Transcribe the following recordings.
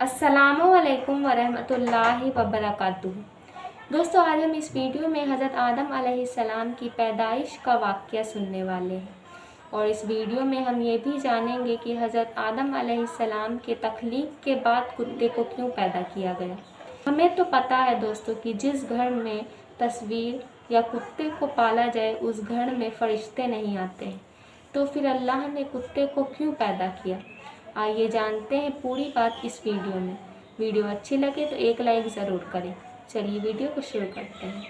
अस्सलामुअलैकुम वरहमतुल्लाहि वबरकातुहू। दोस्तों, आज हम इस वीडियो में हज़रत आदम अलैहिस्सलाम की पैदाइश का वाक़या सुनने वाले हैं और इस वीडियो में हम ये भी जानेंगे कि हज़रत आदम अलैहिस्सलाम के तख्लीक के बाद कुत्ते को क्यों पैदा किया गया। हमें तो पता है दोस्तों कि जिस घर में तस्वीर या कुत्ते को पाला जाए उस घर में फरिश्ते नहीं आते हैं, तो फिर अल्लाह ने कुत्ते को क्यों पैदा किया। आइए जानते हैं पूरी बात इस वीडियो में। वीडियो अच्छी लगे तो एक लाइक ज़रूर करें। चलिए वीडियो को शुरू करते हैं।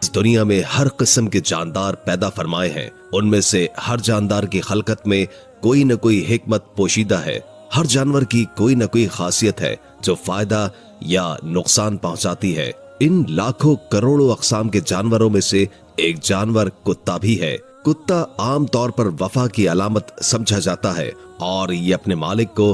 इस दुनिया में हर किस्म के जानदार पैदा फरमाए हैं। उनमें से हर जानदार की खलकत में कोई न कोई हिकमत पोशीदा है। हर जानवर की कोई न कोई खासियत है जो फायदा या नुकसान पहुंचाती है। इन लाखों करोड़ों अक़साम के जानवरों में से एक जानवर कुत्ता भी है। कुत्ता आम तौर पर वफा की अलामत समझा जाता है और ये अपने मालिक को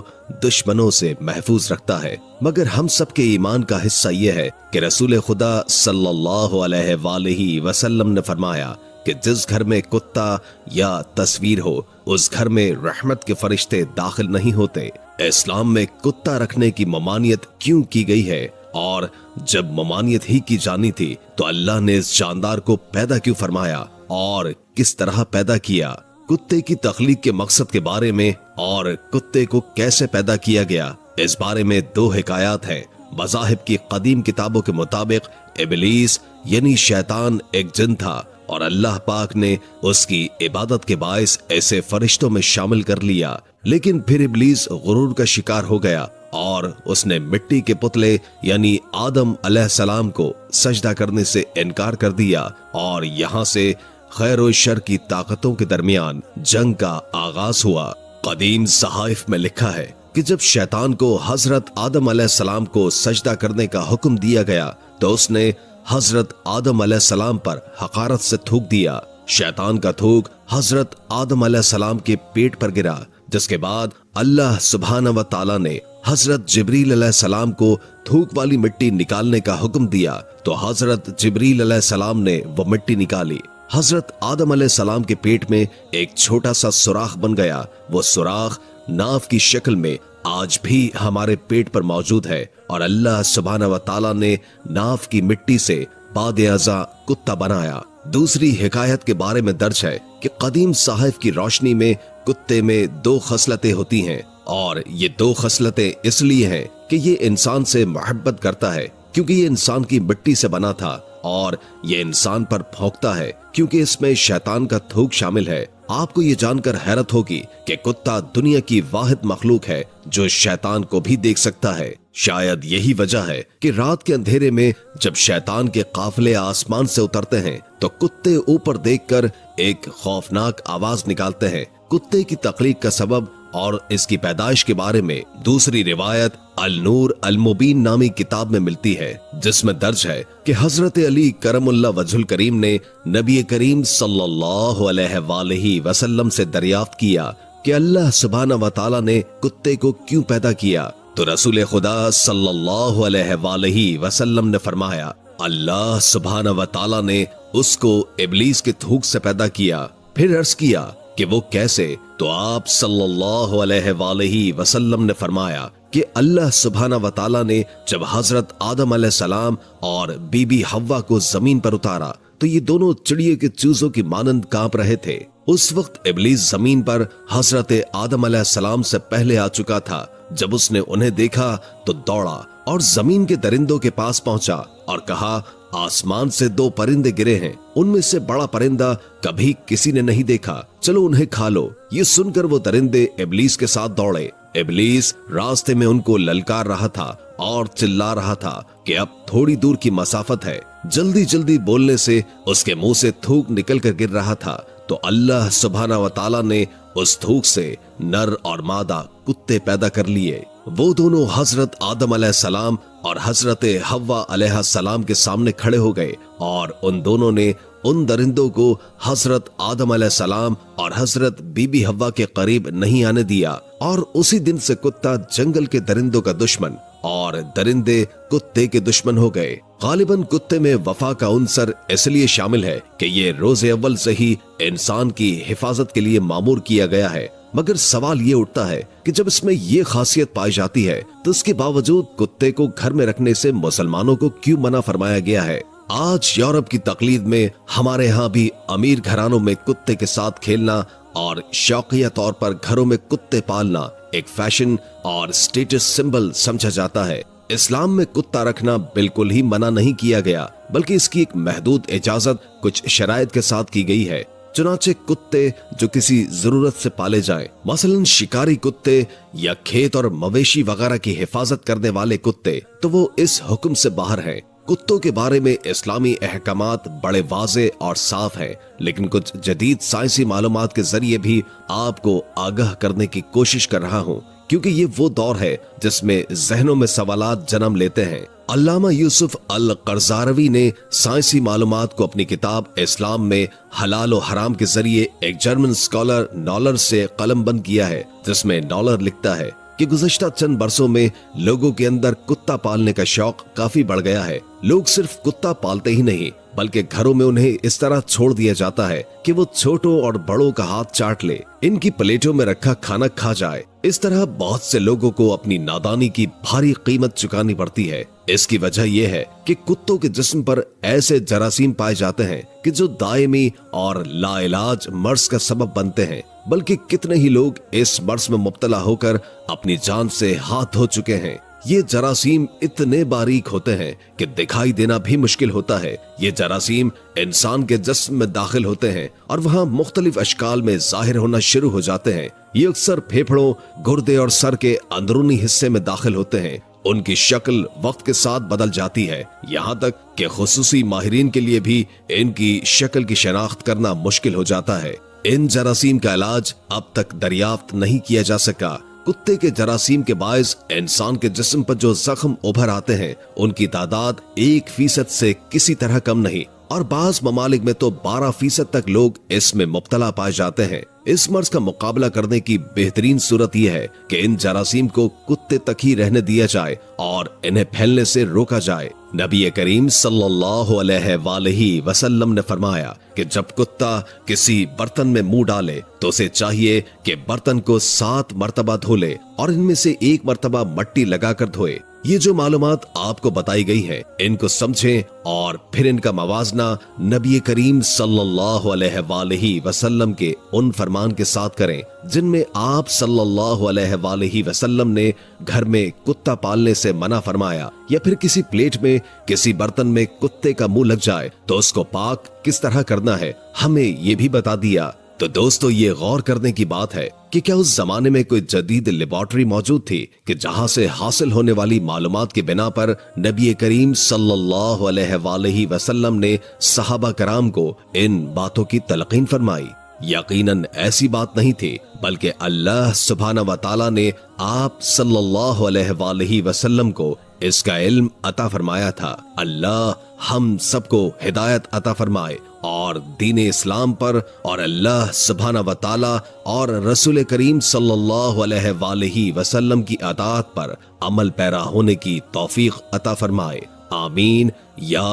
दुश्मनों से महफूज रखता है। मगर हम सब के ईमान का हिस्सा ये है कि रसूल खुदा सल्लल्लाहु अलैहि वसल्लम ने फरमाया कि जिस घर में कुत्ता या तस्वीर हो उस घर में रहमत के फरिश्ते दाखिल नहीं होते। इस्लाम में कुत्ता रखने की ममानियत क्यों की गई है, और जब ममानियत ही की जानी थी तो अल्लाह ने इस जानदार को पैदा क्यों फरमाया और किस तरह पैदा किया। कुत्ते की तख्लीक के मकसद के बारे में और कुत्ते को कैसे पैदा किया गया, इस बारे में दो हिकायत हैं। मज़ाहिब की कदीम किताबों के मुताबिक इब्लीस यानी शैतान एक जिन था और अल्लाह पाक ने उसकी इबादत के बायस ऐसे फरिश्तों में शामिल कर लिया। लेकिन फिर इब्लीस गुरूर का शिकार हो गया और उसने मिट्टी के पुतले यानी आदम अलैहिस्सलाम को सजदा करने से इनकार कर दिया और यहाँ से खैर और शर की ताकतों के दरमियान जंग का आगाज हुआ। कदीम सहाइफ में लिखा है कि जब शैतान को हजरत आदम अलैहिस्सलाम को सजदा करने का हुक्म दिया गया तो उसने हजरत आदम अलैहिस्सलाम पर हकारत से थूक दिया। शैतान का थूक हजरत आदम अलैहिस्सलाम के पेट पर गिरा, जिसके बाद अल्लाह सुब्हाना व तआला ने हजरत जिब्रील अलैहिस्सलाम को थूक वाली मिट्टी निकालने का हुक्म दिया तो हजरत जिब्रील अलैहिस्सलाम ने वो मिट्टी निकाली। हजरत आदम अलैहिस्सलाम के पेट में एक छोटा सा सुराख बन गया। वो सुराख नाव की शक्ल में आज भी हमारे पेट पर मौजूद है और अल्लाह सुब्हाना व तआला ने नाव की मिट्टी से बाद-ए-अज़ा कुत्ता बनाया। दूसरी हिकायत के बारे में दर्ज है कि कदीम साहिब की रोशनी में कुत्ते में दो खसलतें होती हैं और ये दो खसलतें इसलिए हैं कि ये इंसान से मोहब्बत करता है क्योंकि ये इंसान की मिट्टी से बना था और ये इंसान पर भौंकता है क्योंकि इसमें शैतान का थूक शामिल है। आपको ये जानकर हैरत होगी कि कुत्ता दुनिया की वाहिद मखलूक है जो शैतान को भी देख सकता है। शायद यही वजह है कि रात के अंधेरे में जब शैतान के काफिले आसमान से उतरते हैं तो कुत्ते ऊपर देखकर एक खौफनाक आवाज निकालते हैं। कुत्ते की तख्लीक का सबब और इसकी पैदाइश के बारे में दूसरी रिवायत अल नूर अल मुबीन नामी किताब में मिलती है, जिसमें दर्ज है कि हजरत अली करमुल्लाह वजहुल करीम ने नबी करीम सल्लल्लाहु अलैहि वसल्लम से दरियाफ्त किया कि अल्लाह सुब्हाना व तआला ने कुत्ते को क्यों पैदा किया। तो रसूल खुदा सल्लल्लाहु अलैहि वसल्लम ने फरमाया अल्लाह सुब्हाना व तआला ने उसको इब्लीस के थूक से पैदा किया। फिर अर्ज किया कि वो कैसे, तो आप सल्लल्लाहु अलैहि वसल्लम ने फरमाया कि अल्लाह सुब्हाना व तआला ने जब हजरत आदम अलैहिस्सलाम और बीबी हव्वा को जमीन पर उतारा तो ये दोनों चिड़िए के चूजों की मानंद कांप रहे थे। उस वक्त इब्लीस जमीन पर हजरत आदम अलैहिस्सलाम से पहले आ चुका था। जब उसने उन्हें देखा तो दौड़ा और जमीन के दरिंदों के पास पहुंचा और कहा आसमान से दो परिंदे गिरे हैं, उनमें से बड़ा परिंदा कभी किसी ने नहीं देखा, चलो उन्हें खा लो। ये सुनकर वो दरिंदे इब्लीस के साथ दौड़े। इब्लीस रास्ते में उनको ललकार रहा था और चिल्ला रहा था कि अब थोड़ी दूर की मसाफत है। जल्दी जल्दी बोलने से उसके मुंह से थूक निकल कर गिर रहा था तो अल्लाह सुब्हाना व तआला ने उस थूक से नर और मादा कुत्ते पैदा कर लिए। वो दोनों हजरत आदम अलैहिस्सलाम और हजरत हव्वा अलैहिस्सलाम के सामने खड़े हो गए और उन दोनों ने उन दरिंदों को हजरत आदम अलैहिस्सलाम और हजरत बीबी हव्वा के करीब नहीं आने दिया और उसी दिन से कुत्ता जंगल के दरिंदों का दुश्मन और दरिंदे कुत्ते के दुश्मन हो गए। गालिबन कुत्ते में वफा का उनसर इसलिए शामिल है कि ये रोज़े अव्वल से ही इंसान की हिफाजत के लिए मामूर किया गया है मगर सवाल ये उठता है कि जब इसमें ये खासियत पाई जाती है तो इसके बावजूद कुत्ते को घर में रखने से मुसलमानों को क्यों मना फरमाया गया है। आज यूरोप की तकलीद में हमारे यहाँ भी अमीर घरानों में कुत्ते के साथ खेलना और शौकिया तौर पर घरों में कुत्ते पालना एक फैशन और स्टेटस सिंबल समझा जाता है। इस्लाम में कुत्ता रखना बिल्कुल ही मना नहीं किया गया, बल्कि इसकी एक महदूद इजाजत कुछ शराइत के साथ की गई है। चुनाचे कुत्ते जो किसी जरूरत से पाले जाएं, मसलन शिकारी कुत्ते या खेत और मवेशी वगैरह की हिफाजत करने वाले कुत्ते, तो वो इस हुक्म से बाहर हैं। कुत्तों के बारे में इस्लामी अहकामात बड़े वाज़े और साफ हैं, लेकिन कुछ जदीद साइंसी मालूमात के जरिए भी आपको आगाह करने की कोशिश कर रहा हूँ, क्योंकि ये वो दौर है जिसमें जहनों में सवालात जन्म लेते हैं। अल्लामा यूसुफ अल कर्जारवी ने साइंसी मालूमात को अपनी किताब इस्लाम में हलाल और हराम के जरिए एक जर्मन स्कॉलर नॉलर से कलमबंद किया है, जिसमें नॉलर लिखता है कि गुज़श्ता चंद बरसों में लोगों के अंदर कुत्ता पालने का शौक काफी बढ़ गया है। लोग सिर्फ कुत्ता पालते ही नहीं, बल्कि घरों में उन्हें इस तरह छोड़ दिया जाता है कि वो छोटों और बड़ों का हाथ चाट ले, इनकी प्लेटों में रखा खाना खा जाए। इस तरह बहुत से लोगों को अपनी नादानी की भारी कीमत चुकानी पड़ती है। इसकी वजह यह है कि कुत्तों के जिस्म पर ऐसे जरासीम पाए जाते हैं कि जो दायमी और लाइलाज मर्ज का सबब बनते हैं, बल्कि कितने ही लोग इस मर्ज में मुब्तला होकर अपनी जान से हाथ धो चुके हैं। ये जरासीम इतने बारीक होते हैं कि दिखाई देना भी मुश्किल होता है। ये जरासीम इंसान के जिस्म में दाखिल होते हैं और वहाँ मुख्तलिफ अशकाल में जाहिर होना शुरू हो जाते हैं। ये अक्सर फेफड़ों, गुर्दे और सर के अंदरूनी हिस्से में दाखिल होते हैं। उनकी शक्ल वक्त के साथ बदल जाती है, यहाँ तक कि खुसूसी माहिरीन के लिए भी इनकी शक्ल की शनाख्त करना मुश्किल हो जाता है। इन जरासीम का इलाज अब तक दरियाफ्त नहीं किया जा सका। कुत्ते के जरासीम के बायस इंसान के जिस्म पर जो जख्म उभर आते हैं, उनकी तादाद 1% से किसी तरह कम नहीं, और बाज ममालिक में तो 12% तक लोग इसमें मुब्तला पाए जाते हैं। इस मर्ज का मुकाबला करने की बेहतरीन सूरत यह है कि इन जरासीम को कुत्ते तक ही रहने दिया जाए और इन्हें फैलने से रोका जाए। नबी करीम सल्लल्लाहु अलैहि वसल्लम ने फरमाया कि जब कुत्ता किसी बर्तन में मुंह डाले तो उसे चाहिए कि बर्तन को 7 मरतबा धो ले और इनमें से 1 मरतबा मट्टी लगाकर धोए। ये जो मालूमात आपको बताई गई है, इनको समझें और फिर इनका मवाजना नबी करीम सल्लल्लाहु अलैहि वसल्लम के उन फरमान के साथ करें जिनमें आप सल्लल्लाहु अलैहि वसल्लम ने घर में कुत्ता पालने से मना फरमाया, या फिर किसी प्लेट में किसी बर्तन में कुत्ते का मुंह लग जाए तो उसको पाक किस तरह करना है, हमें ये भी बता दिया। तो दोस्तों, ये गौर करने की बात है कि क्या उस जमाने में कोई जदीद लेबोरेटरी मौजूद थी कि जहां से हासिल होने वाली मालूमात की बिना पर नबी करीम सल्लल्लाहु अलैहि वसल्लम ने सहाबा कराम को इन बातों की तलकीन फरमाई। यकीनन ऐसी बात नहीं थी, बल्कि अल्लाह सुब्हानहू व तआला ने आप सल्लल्लाहु अलैहि वसल्लम को इसका इल्म अता फरमाया था। अल्लाह हम सबको हिदायत अता फरमाए और दीन इस्लाम पर और अल्लाह सुब्हानहू व तआला और रसूल करीम सल्लल्लाहु अलैहि वसल्लम की अताअत पर अमल पैरा होने की तौफीक अता फरमाए। आमीन या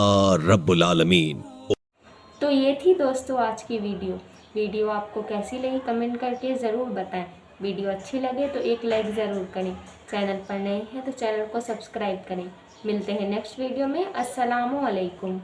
रब्बुल आलमीन। तो ये थी दोस्तों आज की वीडियो आपको कैसी लगी कमेंट करके ज़रूर बताएं। वीडियो अच्छी लगे तो एक लाइक ज़रूर करें। चैनल पर नए हैं तो चैनल को सब्सक्राइब करें। मिलते हैं नेक्स्ट वीडियो में। अस्सलामु अलैकुम।